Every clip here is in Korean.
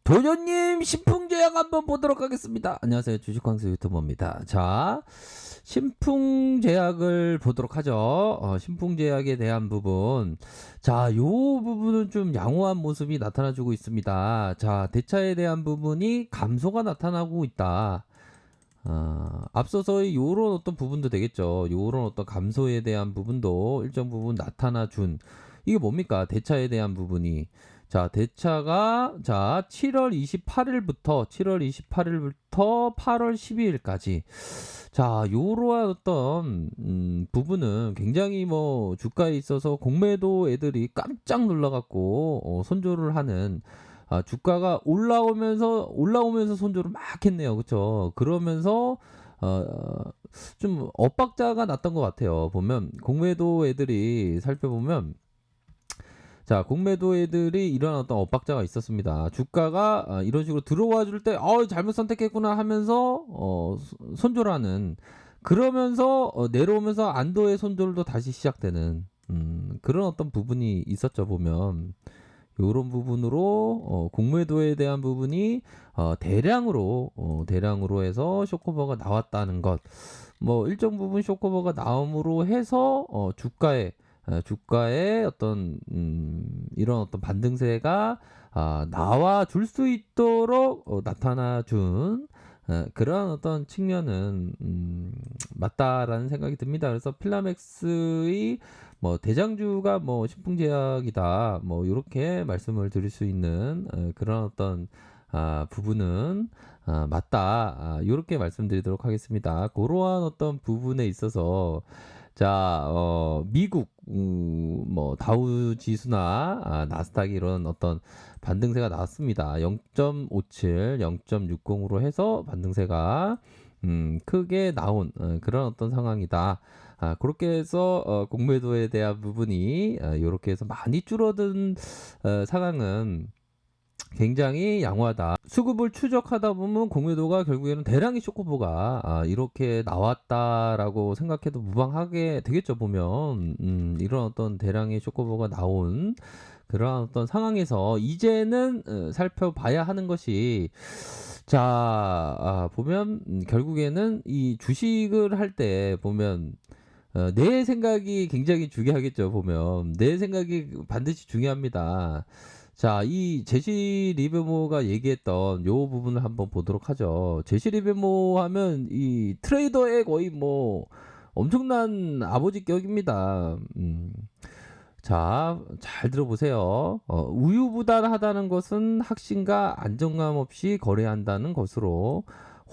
도련님 신풍제약 한번 보도록 하겠습니다. 안녕하세요. 주식광수 유튜버입니다. 자, 신풍제약을 보도록 하죠. 신풍제약에 대한 부분. 자, 요 부분은 좀 양호한 모습이 나타나주고 있습니다. 자, 대차에 대한 부분이 감소가 나타나고 있다. 앞서서의 요런 어떤 부분도 되겠죠. 요런 어떤 감소에 대한 부분도 일정 부분 나타나준. 이게 뭡니까? 대차에 대한 부분이. 자, 대차가 7월 28일부터 8월 12일까지 자, 요러한 어떤 부분은 굉장히 뭐 주가에 있어서 공매도 애들이 깜짝 놀라갖고 손절을 하는 주가가 올라오면서 손절을 막 했네요. 그쵸? 그러면서 어, 좀 엇박자가 났던 것 같아요. 보면 공매도 애들이 살펴보면 자, 공매도 애들이 이런 어떤 엇박자가 있었습니다. 주가가 이런 식으로 들어와 줄 때, 잘못 선택했구나 하면서, 손절하는, 그러면서, 내려오면서 안도의 손절도 다시 시작되는, 그런 어떤 부분이 있었죠, 보면. 요런 부분으로, 공매도에 대한 부분이, 대량으로 해서 쇼커버가 나왔다는 것. 뭐, 일정 부분 쇼커버가 나옴으로 해서, 주가의 어떤 이런 어떤 반등세가 나와 줄 수 있도록 나타나 준 그런 어떤 측면은 맞다라는 생각이 듭니다. 그래서 필라맥스의 뭐 대장주가 뭐 신풍제약이다 뭐 이렇게 말씀을 드릴 수 있는 그런 어떤 부분은 맞다 이렇게 말씀드리도록 하겠습니다. 그러한 어떤 부분에 있어서 자, 미국, 뭐, 다우 지수나, 나스닥 이런 어떤 반등세가 나왔습니다. 0.57, 0.60으로 해서 반등세가, 크게 나온, 그런 어떤 상황이다. 그렇게 해서, 공매도에 대한 부분이, 이렇게 해서 많이 줄어든, 상황은, 굉장히 양호하다. 수급을 추적하다 보면 공유도가 결국에는 대량의 쇼커버가 이렇게 나왔다라고 생각해도 무방하게 되겠죠. 보면 이런 어떤 대량의 쇼커버가 나온 그런 어떤 상황에서 이제는 살펴봐야 하는 것이 자 보면 결국에는 이 주식을 할 때 보면 내 생각이 굉장히 중요하겠죠. 보면 내 생각이 반드시 중요합니다. 자, 이 제시 리베모가 얘기했던 요 부분을 한번 보도록 하죠. 제시 리베모 하면 이 트레이더의 거의 뭐 엄청난 아버지격입니다. 자, 잘 들어보세요. 우유부단하다는 것은 확신과 안정감 없이 거래한다는 것으로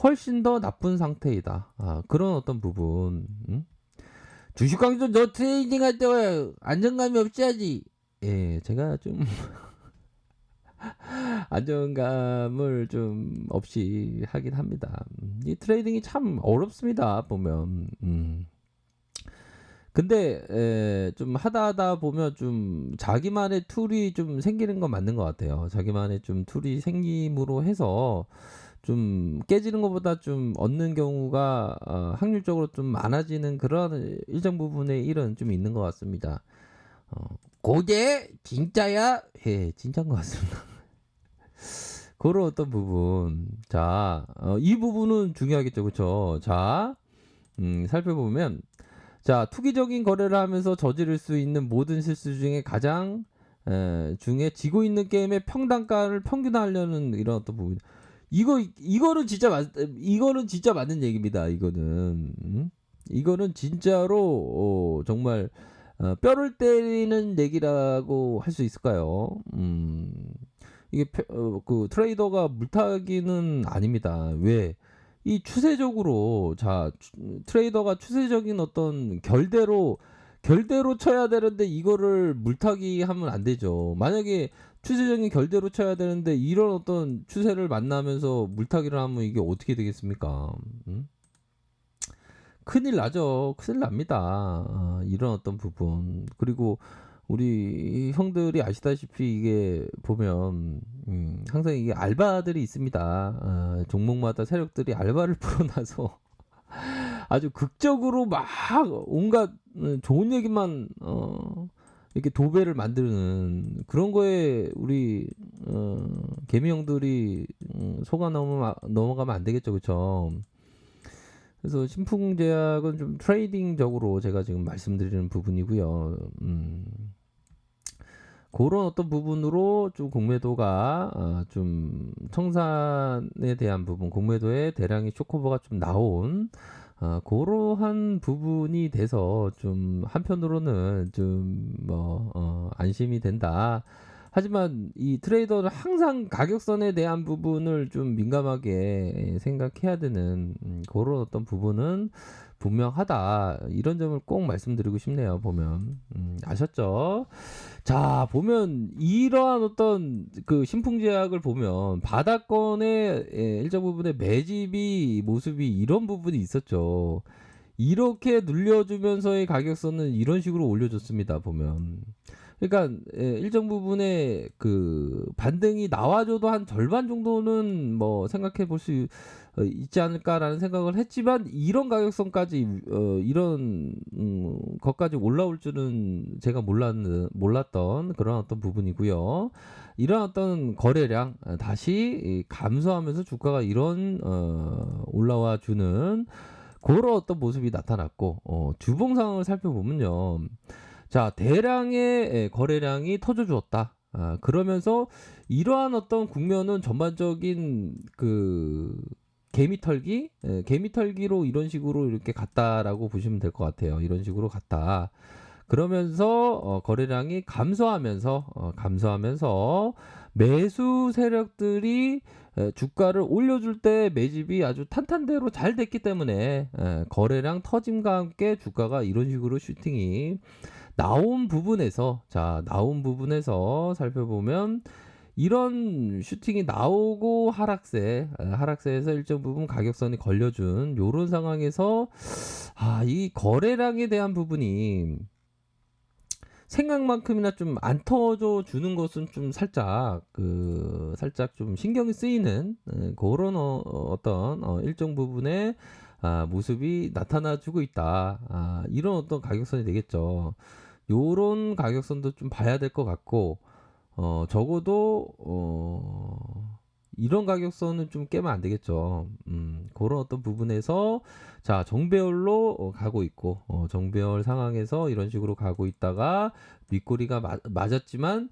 훨씬 더 나쁜 상태이다. 그런 어떤 부분. 주식광도 너 트레이딩 할 때 왜 안정감이 없지 하지? 예, 제가 좀 안정감을 좀 없이 하긴 합니다. 이 트레이딩이 참 어렵습니다. 보면. 근데 좀 하다 보면 좀 자기만의 툴이 좀 생기는 건 맞는 것 같아요. 자기만의 좀 툴이 생김으로 해서 좀 깨지는 것보다 좀 얻는 경우가 확률적으로 좀 많아지는 그런 일정 부분의 일은 좀 있는 것 같습니다. 고게 진짜야? 예, 진짜인 것 같습니다. 그런 어떤 부분. 자, 이 부분은 중요하겠죠. 그쵸? 자, 살펴보면, 자, 투기적인 거래를 하면서 저지를 수 있는 모든 실수 중에 가장, 중에 지고 있는 게임의 평단가를 평균화하려는 이런 어떤 부분. 이거는 진짜 맞는 얘기입니다. 이거는 진짜로, 정말, 뼈를 때리는 얘기라고 할 수 있을까요? 이게 그 트레이더가 물타기는 아닙니다. 왜? 이 추세적으로 트레이더가 추세적인 어떤 결대로 쳐야 되는데 이거를 물타기 하면 안 되죠. 만약에 추세적인 결대로 쳐야 되는데 이런 어떤 추세를 만나면서 물타기를 하면 이게 어떻게 되겠습니까? 큰일 나죠. 큰일 납니다. 이런 어떤 부분. 그리고 우리 형들이 아시다시피 이게 보면 항상 이게 알바들이 있습니다. 종목마다 세력들이 알바를 풀어놔서 아주 극적으로 막 온갖 좋은 얘기만 이렇게 도배를 만드는 그런 거에 우리 개미 형들이 속아 넘어가면 안 되겠죠. 그쵸? 그래서 신풍제약은 좀 트레이딩적으로 제가 지금 말씀드리는 부분이고요. 고런 어떤 부분으로 좀 공매도가 좀 청산에 대한 부분, 공매도에 대량의 쇼크오버가 좀 나온 고러한 부분이 돼서 좀 한편으로는 좀 뭐 안심이 된다. 하지만 이 트레이더는 항상 가격선에 대한 부분을 좀 민감하게 생각해야 되는 고런 어떤 부분은 분명하다. 이런 점을 꼭 말씀드리고 싶네요, 보면. 아셨죠? 자, 보면 이러한 어떤 그 신풍제약을 보면 바닥권의 일정 부분의 매집이 모습이 이런 부분이 있었죠. 이렇게 눌려주면서의 가격선은 이런 식으로 올려줬습니다. 보면. 그러니까 일정 부분의 그 반등이 나와줘도 한 절반 정도는 뭐 생각해 볼 수 있지 않을까라는 생각을 했지만 이런 가격선까지 이런 것까지 올라올 줄은 제가 몰랐던 그런 어떤 부분이고요. 이런 어떤 거래량 다시 감소하면서 주가가 이런 올라와 주는 그런 어떤 모습이 나타났고 주봉 상황을 살펴보면요. 자, 대량의 거래량이 터져 주었다. 그러면서 이러한 어떤 국면은 전반적인 그 개미 털기로 이런 식으로 이렇게 갔다라고 보시면 될 것 같아요. 이런 식으로 갔다. 그러면서 거래량이 감소하면서 매수 세력들이 주가를 올려줄 때 매집이 아주 탄탄대로 잘 됐기 때문에 거래량 터짐과 함께 주가가 이런 식으로 슈팅이 나온 부분에서 살펴보면 이런 슈팅이 나오고 하락세에서 일정 부분 가격선이 걸려준 요런 상황에서 이 거래량에 대한 부분이 생각만큼이나 좀 안 터져 주는 것은 좀 살짝 좀 신경이 쓰이는 그런 어떤 일정 부분의 모습이 나타나 주고 있다. 이런 어떤 가격선이 되겠죠. 요런 가격선도 좀 봐야 될 것 같고 적어도 이런 가격선은 좀 깨면 안 되겠죠. 그런 어떤 부분에서 자 정배열로 가고 있고 정배열 상황에서 이런 식으로 가고 있다가 윗꼬리가 맞았지만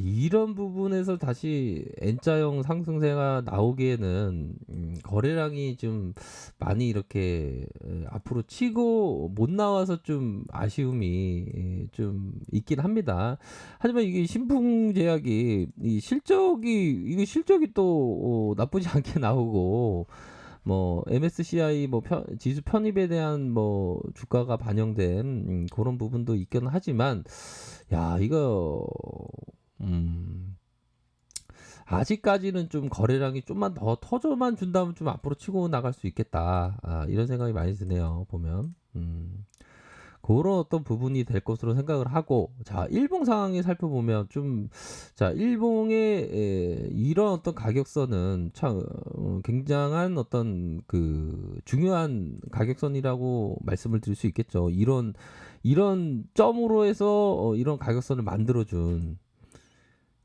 이런 부분에서 다시 N자형 상승세가 나오기에는 거래량이 좀 많이 이렇게 앞으로 치고 못 나와서 좀 아쉬움이 좀 있긴 합니다. 하지만 이게 신풍제약이 이 실적이 또 나쁘지 않게 나오고 뭐 MSCI 뭐 지수 편입에 대한 뭐 주가가 반영된 그런 부분도 있긴 하지만 야 이거 음 아직까지는 좀 거래량이 좀만 더 터져만 준다면 좀 앞으로 치고 나갈 수 있겠다. 이런 생각이 많이 드네요. 보면. 그런 어떤 부분이 될 것으로 생각을 하고 자 일봉 상황에 살펴보면 좀 자 일봉의 이런 어떤 가격선은 참 굉장한 어떤 그 중요한 가격선이라고 말씀을 드릴 수 있겠죠. 이런 점으로 해서 이런 가격선을 만들어준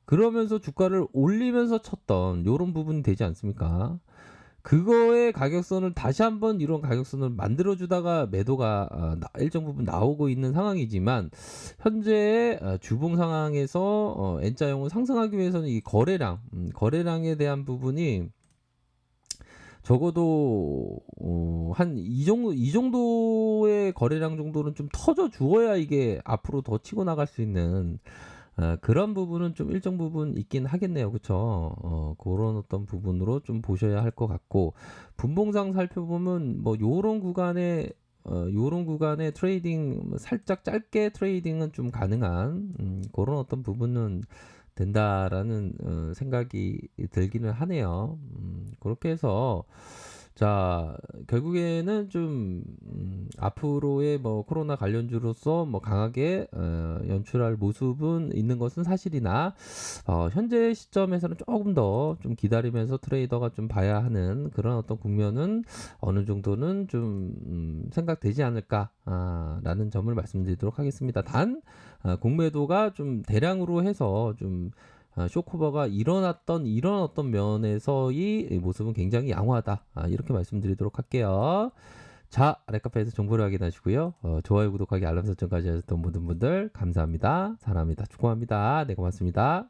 그러면서 주가를 올리면서 쳤던 요런 부분이 되지 않습니까? 그거의 가격선을 다시 한번 이런 가격선을 만들어 주다가 매도가 일정 부분 나오고 있는 상황이지만 현재의 주봉 상황에서 N자형을 상승하기 위해서는 이 거래량에 대한 부분이 적어도 한 이 정도의 거래량 정도는 좀 터져 주어야 이게 앞으로 더 치고 나갈 수 있는 그런 부분은 좀 일정 부분 있긴 하겠네요. 그쵸? 그런 어떤 부분으로 좀 보셔야 할 것 같고, 분봉상 살펴보면 뭐 요런 구간에 트레이딩 살짝 짧게 트레이딩은 좀 가능한 그런 어떤 부분은 된다라는 생각이 들기는 하네요. 그렇게 해서 자, 결국에는 좀 앞으로의 뭐 코로나 관련주로서 뭐 강하게 연출할 모습은 있는 것은 사실이나 현재 시점에서는 조금 더 좀 기다리면서 트레이더가 좀 봐야 하는 그런 어떤 국면은 어느 정도는 좀 생각되지 않을까 라는 점을 말씀드리도록 하겠습니다. 단 공매도가 좀 대량으로 해서 좀 쇼커버가 일어났던 이런 어떤 면에서의 모습은 굉장히 양호하다. 이렇게 말씀드리도록 할게요. 자, 랩카페에서 정보를 확인하시고요. 좋아요, 구독하기, 알람 설정까지 하셨던 모든 분들 감사합니다. 사랑합니다. 축복합니다. 네, 고맙습니다.